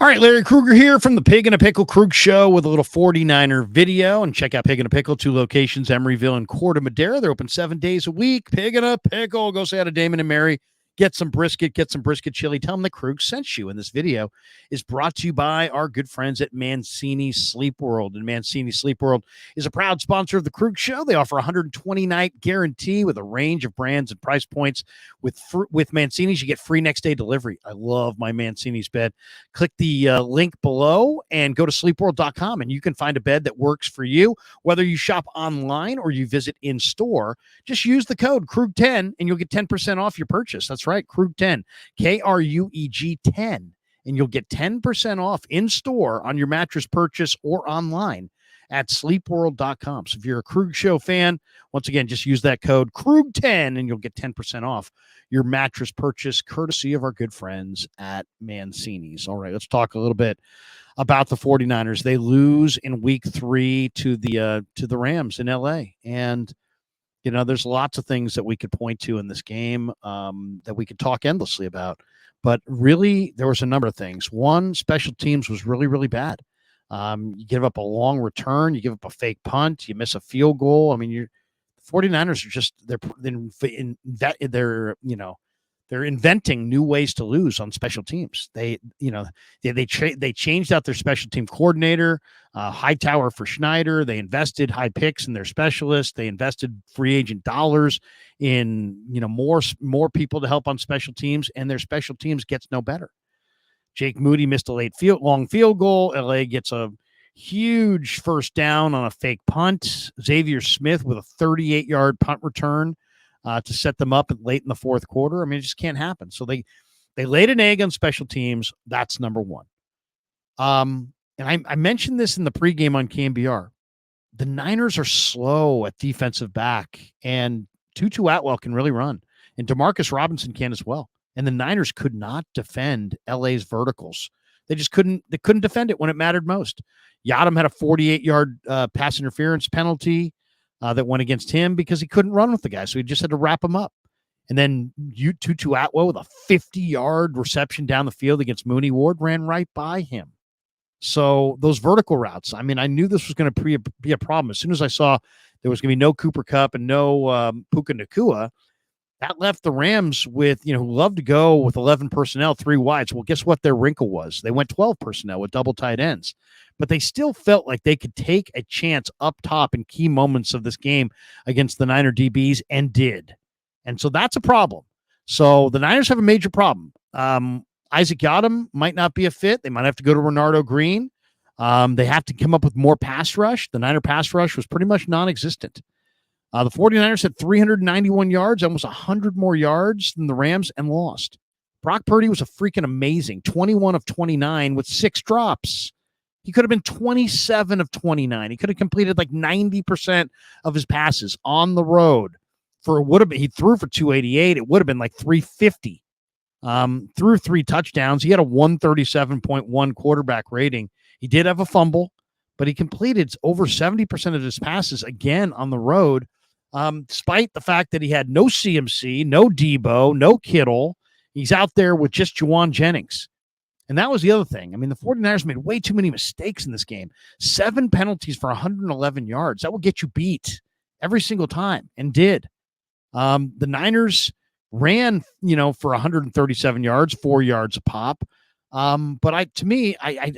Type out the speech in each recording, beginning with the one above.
All right, Larry Krueger here from the Pig and a Pickle Krug Show with a little 49er video. And check out Pig and a Pickle, 2 locations, Emeryville and Corte Madera. They're open 7 days a week. Pig and a Pickle. Go say hi to Damon and Mary. Get some brisket chili. Tell them the Krug sent you. And this video is brought to you by our good friends at Mancini Sleep World. And Mancini Sleep World is a proud sponsor of the Krug Show. They offer a 120-night guarantee with a range of brands and price points. With Mancini's, you get free next-day delivery. I love my Mancini's bed. Click the link below and go to sleepworld.com, and you can find a bed that works for you. Whether you shop online or you visit in-store, just use the code KRUG10, and you'll get 10% off your purchase. That's right, KRUG10, KRUEG 10, and you'll get 10% off in-store on your mattress purchase or online at sleepworld.com. So if you're a Krug Show fan, once again, just use that code KRUG10, and you'll get 10% off your mattress purchase, courtesy of our good friends at Mancini's. All right, let's talk a little bit about the 49ers. They lose in week 3 to the Rams in LA. And, you know, there's lots of things that we could point to in this game that we could talk endlessly about. But really, there was a number of things. One, special teams was really, really bad. You give up a long return, you give up a fake punt, you miss a field goal. I mean, 49ers are just they're inventing new ways to lose on special teams. They changed out their special team coordinator, Hightower for Schneider. They invested high picks in their specialists. They invested free agent dollars in more people to help on special teams, and their special teams gets no better. Jake Moody missed a long field goal. LA gets a huge first down on a fake punt. Xavier Smith with a 38-yard punt return to set them up late in the fourth quarter. I mean, it just can't happen. So they laid an egg on special teams. That's number one. And I mentioned this in the pregame on KMBR. The Niners are slow at defensive back, and Tutu Atwell can really run, and Demarcus Robinson can as well. And the Niners could not defend LA's verticals. They just couldn't defend it when it mattered most. Yadam had a 48-yard pass interference penalty that went against him because he couldn't run with the guy. So he just had to wrap him up. And then Tutu Atwell with a 50-yard reception down the field against Mooney Ward ran right by him. So those vertical routes, I mean, I knew this was going to be a problem. As soon as I saw there was going to be no Cooper Kupp and no Puka Nacua, that left the Rams with, who love to go with 11 personnel, 3 wides. Well, guess what their wrinkle was? They went 12 personnel with double tight ends. But they still felt like they could take a chance up top in key moments of this game against the Niner DBs, and did. And so that's a problem. So the Niners have a major problem. Isaac Yadam might not be a fit. They might have to go to Renardo Green. They have to come up with more pass rush. The Niner pass rush was pretty much non-existent. The 49ers had 391 yards, almost 100 more yards than the Rams, and lost. Brock Purdy was a freaking amazing 21 of 29 with 6 drops. He could have been 27 of 29. He could have completed like 90% of his passes on the road. He threw for 288. It would have been like 350. Threw 3 touchdowns. He had a 137.1 quarterback rating. He did have a fumble, but he completed over 70% of his passes again on the road, despite the fact that he had no CMC, no Debo, no Kittle. He's out there with just Juwan Jennings. And that was the other thing. I mean, the 49ers made way too many mistakes in this game. 7 penalties for 111 yards. That will get you beat every single time, and did. The Niners ran, for 137 yards, 4 yards a pop. But I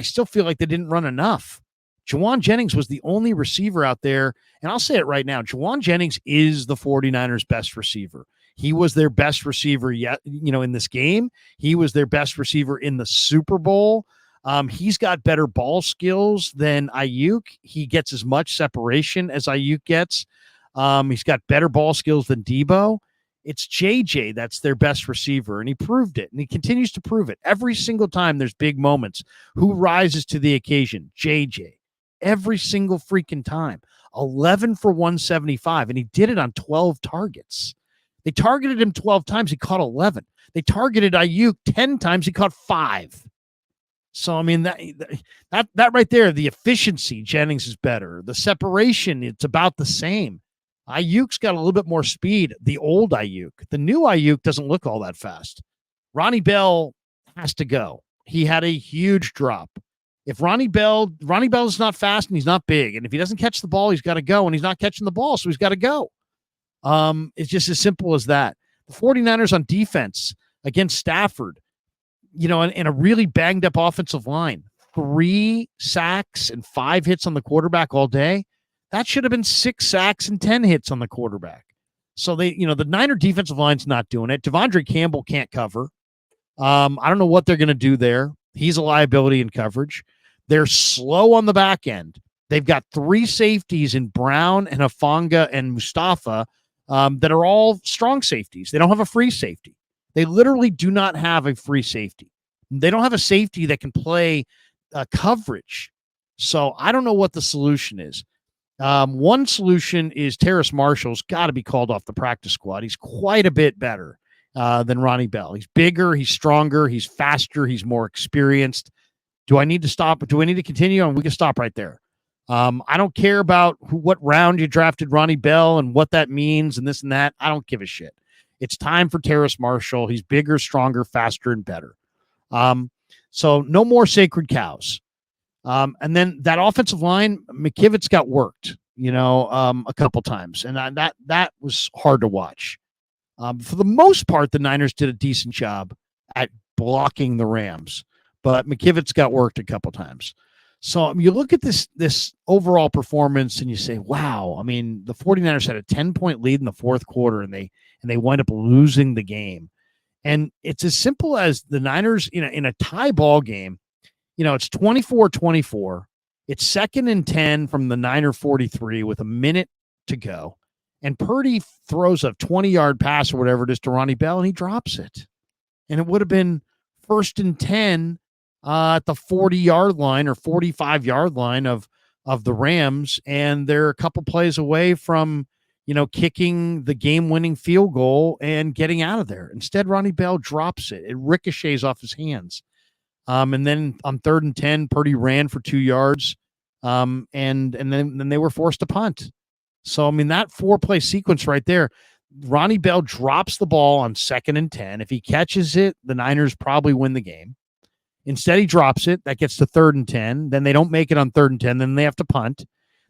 still feel like they didn't run enough. Juwan Jennings was the only receiver out there, and I'll say it right now, Juwan Jennings is the 49ers' best receiver. He was their best receiver yet, in this game. He was their best receiver in the Super Bowl. He's got better ball skills than Ayuk. He gets as much separation as Ayuk gets. He's got better ball skills than Debo. It's JJ that's their best receiver, and he proved it, and he continues to prove it. Every single time there's big moments, who rises to the occasion? JJ. Every single freaking time. 11 for 175, and he did it on 12 targets. They targeted him 12 times. He caught 11. They targeted Ayuk 10 times. He caught 5. So, I mean, that right there, the efficiency, Jennings is better. The separation, it's about the same. Ayuk's got a little bit more speed, the old Ayuk. The new Ayuk doesn't look all that fast. Ronnie Bell has to go. he had a huge drop. If Ronnie Bell's not fast and he's not big, and if he doesn't catch the ball, he's got to go, and he's not catching the ball, so he's got to go. It's just as simple as that. The 49ers on defense against Stafford, in a really banged up offensive line, 3 sacks and 5 hits on the quarterback all day. That should have been 6 sacks and 10 hits on the quarterback. So the Niner defensive line's not doing it. Devondre Campbell can't cover. I don't know what they're going to do there. He's a liability in coverage. They're slow on the back end. They've got 3 safeties in Brown and Hufanga and Mustafa that are all strong safeties. They don't have a free safety. They literally do not have a free safety. They don't have a safety that can play coverage. So I don't know what the solution is. One solution is Terrace Marshall's got to be called off the practice squad. He's quite a bit better than Ronnie Bell. He's bigger, he's stronger, he's faster, he's more experienced. Do I need to stop? Do I need to continue? And we can stop right there. I don't care about what round you drafted Ronnie Bell and what that means and this and that. I don't give a shit. It's time for Terrace Marshall. He's bigger, stronger, faster, and better. So no more sacred cows. And then that offensive line, McKivitz got worked, a couple times. And that was hard to watch. For the most part, the Niners did a decent job at blocking the Rams. But McKivitz got worked a couple times. So you look at this overall performance and you say, wow, the 49ers had a 10-point lead in the fourth quarter and they wind up losing the game. And it's as simple as the Niners in a tie ball game, it's 24-24. It's 2nd and 10 from the Niner 43 with a minute to go. And Purdy throws a 20-yard pass or whatever it is to Ronnie Bell and he drops it. And it would have been 1st and 10 at the 40-yard line or 45-yard line of the Rams, and they're a couple plays away from, kicking the game-winning field goal and getting out of there. Instead, Ronnie Bell drops it. It ricochets off his hands. And then on 3rd and 10, Purdy ran for 2 yards, and then they were forced to punt. So, that 4-play sequence right there, Ronnie Bell drops the ball on 2nd and 10. If he catches it, the Niners probably win the game. Instead, he drops it. That gets to 3rd and 10. Then they don't make it on 3rd and 10. Then they have to punt.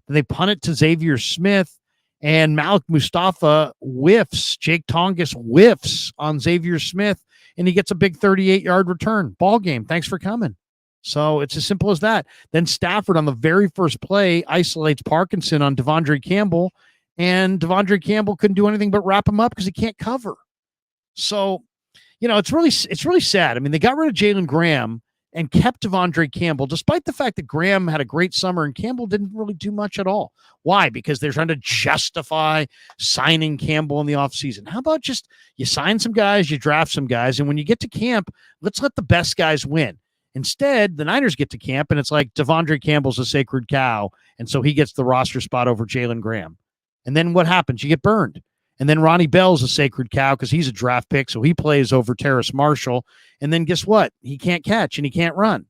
Then they punt it to Xavier Smith, and Malik Mustafa whiffs. Jake Tongas whiffs on Xavier Smith, and he gets a big 38-yard return. Ball game. Thanks for coming. So it's as simple as that. Then Stafford on the very first play isolates Parkinson on Devondre Campbell, and Devondre Campbell couldn't do anything but wrap him up because he can't cover. So, it's really sad. They got rid of Jalen Graham and kept Devondre Campbell, despite the fact that Graham had a great summer and Campbell didn't really do much at all. Why? Because they're trying to justify signing Campbell in the offseason. How about just you sign some guys, you draft some guys, and when you get to camp, let's let the best guys win. Instead, the Niners get to camp, and it's like Devondre Campbell's a sacred cow, and so he gets the roster spot over Jalen Graham. And then what happens? You get burned. And then Ronnie Bell's a sacred cow because he's a draft pick, so he plays over Terrace Marshall. And then guess what? He can't catch and he can't run.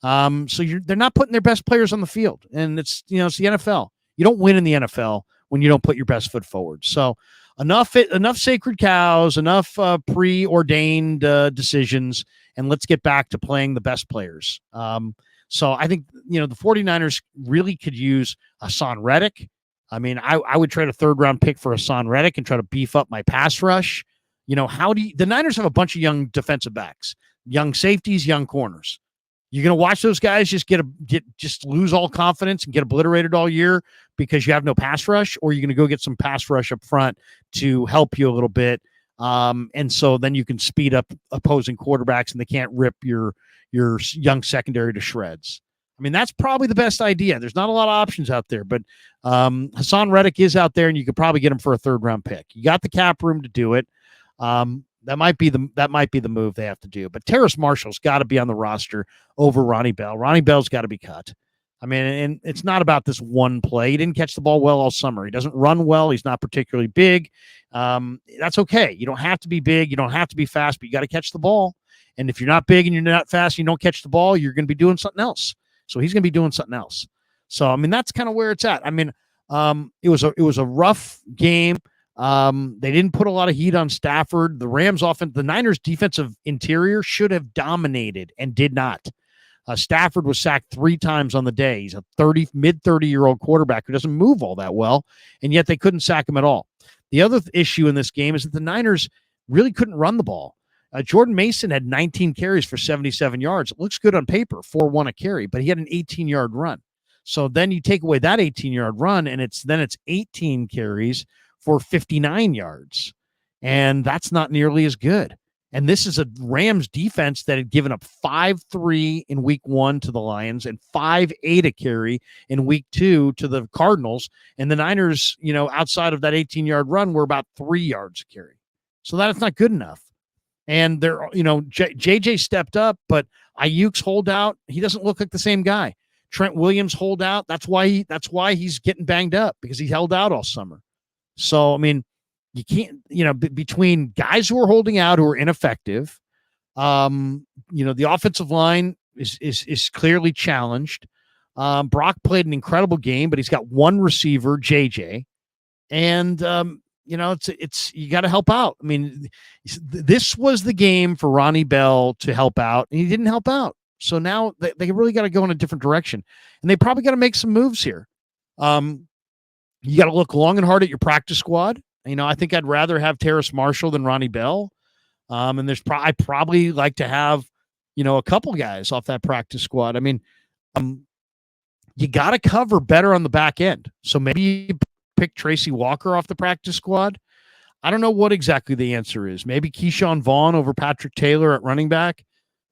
So they're not putting their best players on the field. And it's the NFL. You don't win in the NFL when you don't put your best foot forward. So enough sacred cows, enough preordained decisions, and let's get back to playing the best players. So I think, the 49ers really could use Hassan Reddick. I would trade a 3rd-round pick for Hassan Reddick and try to beef up my pass rush. The Niners have a bunch of young defensive backs, young safeties, young corners. You're going to watch those guys just lose all confidence and get obliterated all year because you have no pass rush, or you're going to go get some pass rush up front to help you a little bit. And so then you can speed up opposing quarterbacks and they can't rip your young secondary to shreds. That's probably the best idea. There's not a lot of options out there, but Hassan Reddick is out there, and you could probably get him for a 3rd-round pick. You got the cap room to do it. That might be the move they have to do. But Terrace Marshall's got to be on the roster over Ronnie Bell. Ronnie Bell's got to be cut. And it's not about this one play. He didn't catch the ball well all summer. He doesn't run well. He's not particularly big. That's okay. You don't have to be big. You don't have to be fast, but you got to catch the ball. And if you're not big and you're not fast, and you don't catch the ball, you're going to be doing something else. So he's going to be doing something else. So, that's kind of where it's at. It was a rough game. They didn't put a lot of heat on Stafford. The Niners defensive interior should have dominated and did not. Stafford was sacked 3 times on the day. He's a mid 30-year-old quarterback who doesn't move all that well, and yet they couldn't sack him at all. The other issue in this game is that the Niners really couldn't run the ball. Jordan Mason had 19 carries for 77 yards. It looks good on paper, 4-1 a carry, but he had an 18-yard run. So then you take away that 18-yard run, and it's 18 carries for 59 yards. And that's not nearly as good. And this is a Rams defense that had given up 5-3 in week 1 to the Lions and 5-8 a carry in week 2 to the Cardinals. And the Niners, outside of that 18-yard run, were about 3 yards a carry. So that's not good enough. And they're, JJ stepped up, but Ayuk's holdout, he doesn't look like the same guy. Trent Williams holdout, that's why he's getting banged up, because he held out all summer. So, I mean, you can't, between guys who are holding out who are ineffective, the offensive line is clearly challenged. Brock played an incredible game, but he's got one receiver, JJ, and it's you got to help out. I mean, this was the game for Ronnie Bell to help out, and he didn't help out. So now they really got to go in a different direction, and they probably got to make some moves here. You got to look long and hard at your practice squad. I think I'd rather have Terrace Marshall than Ronnie Bell. And I probably like to have, a couple guys off that practice squad. I mean, you got to cover better on the back end. So maybe you pick Tracy Walker off the practice squad. I don't know what exactly the answer is. Maybe Keyshawn Vaughn over Patrick Taylor at running back.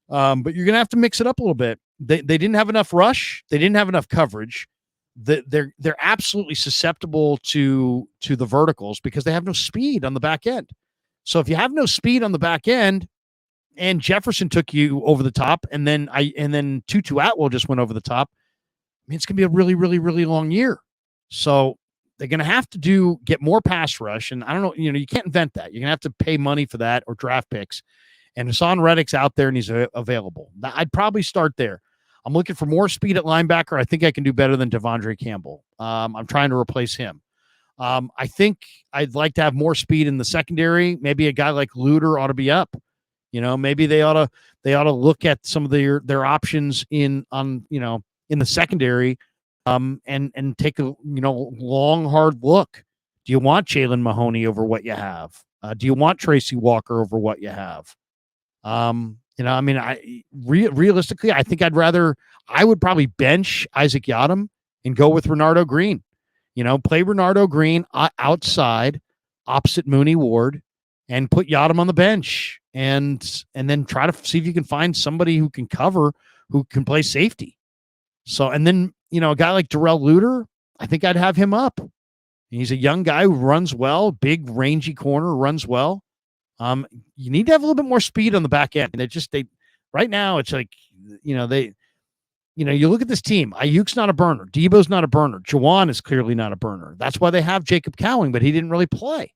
But you're going to have to mix it up a little bit. They didn't have enough rush. They didn't have enough coverage. They're absolutely susceptible to the verticals because they have no speed on the back end. So if you have no speed on the back end, and Jefferson took you over the top, and then Tutu Atwell just went over the top, I mean, it's going to be a really, really, really long year. So they're going to have to get more pass rush, and I don't know, you can't invent that. You're going to have to pay money for that or draft picks. And Hassan Reddick's out there and he's available. I'd probably start there. I'm looking for more speed at linebacker. I think I can do better than Devondre Campbell. I'm trying to replace him. I think I'd like to have more speed in the secondary. Maybe a guy like Luter ought to be up. Maybe they ought to look at some of their options in the secondary, and take a long hard look. Do you want Jalen Mahoney over what you have? Do you want Tracy Walker over what you have? Realistically, I think I would probably bench Isaac Yiadom and go with Renardo Green. Play Renardo Green outside opposite Mooney Ward and put Yiadom on the bench and then try to see if you can find somebody who can cover, who can play safety. So, and then, a guy like Darrell Luter, I think I'd have him up. He's a young guy who runs well, big rangy corner, runs well. You need to have a little bit more speed on the back end. They right now it's like, you look at this team. Ayuk's not a burner. Debo's not a burner. Juwan is clearly not a burner. That's why they have Jacob Cowing, but he didn't really play.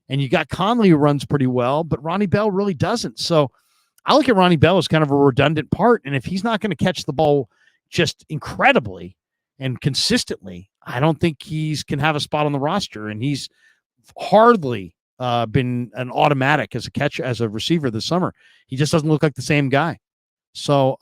And you got Conley who runs pretty well, but Ronnie Bell really doesn't. So I look at Ronnie Bell as kind of a redundant part. And if he's not going to catch the ball just incredibly and consistently, I don't think can have a spot on the roster. And he's hardly been an automatic as a receiver this summer. He just doesn't look like the same guy. So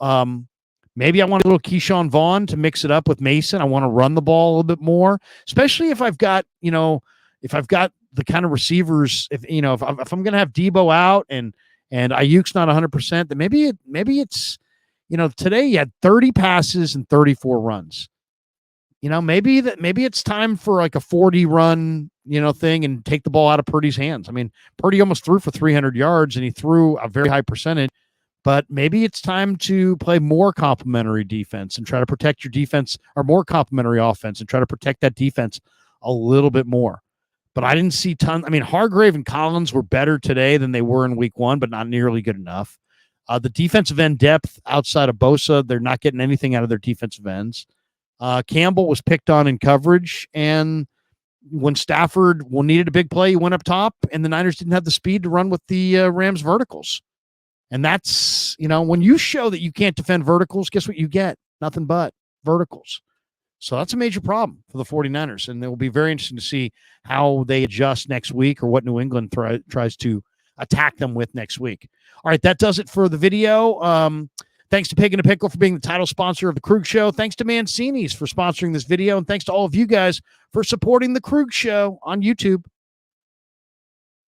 maybe I want a little Keyshawn Vaughn to mix it up with Mason. I want to run the ball a little bit more, especially if I've got the kind of receivers, if I'm going to have Debo out and Ayuk's not 100%, then maybe it's, today you had 30 passes and 34 runs. Maybe it's time for like a 40 run, thing and take the ball out of Purdy's hands. I mean, Purdy almost threw for 300 yards and he threw a very high percentage, but maybe it's time to play more complementary defense and try to protect your defense, or more complementary offense and try to protect that defense a little bit more. But I didn't see Hargrave and Collins were better today than they were in week 1, but not nearly good enough. The defensive end depth outside of Bosa, they're not getting anything out of their defensive ends. Campbell was picked on in coverage, and when Stafford needed a big play, he went up top, and the Niners didn't have the speed to run with the Rams verticals. And that's, when you show that you can't defend verticals, guess what you get? Nothing but verticals. So that's a major problem for the 49ers. And it will be very interesting to see how they adjust next week or what New England tries to attack them with next week. All right, that does it for the video. Thanks to Pig and a Pickle for being the title sponsor of the Krug Show. Thanks to Mancini's for sponsoring this video. And thanks to all of you guys for supporting the Krug Show on YouTube.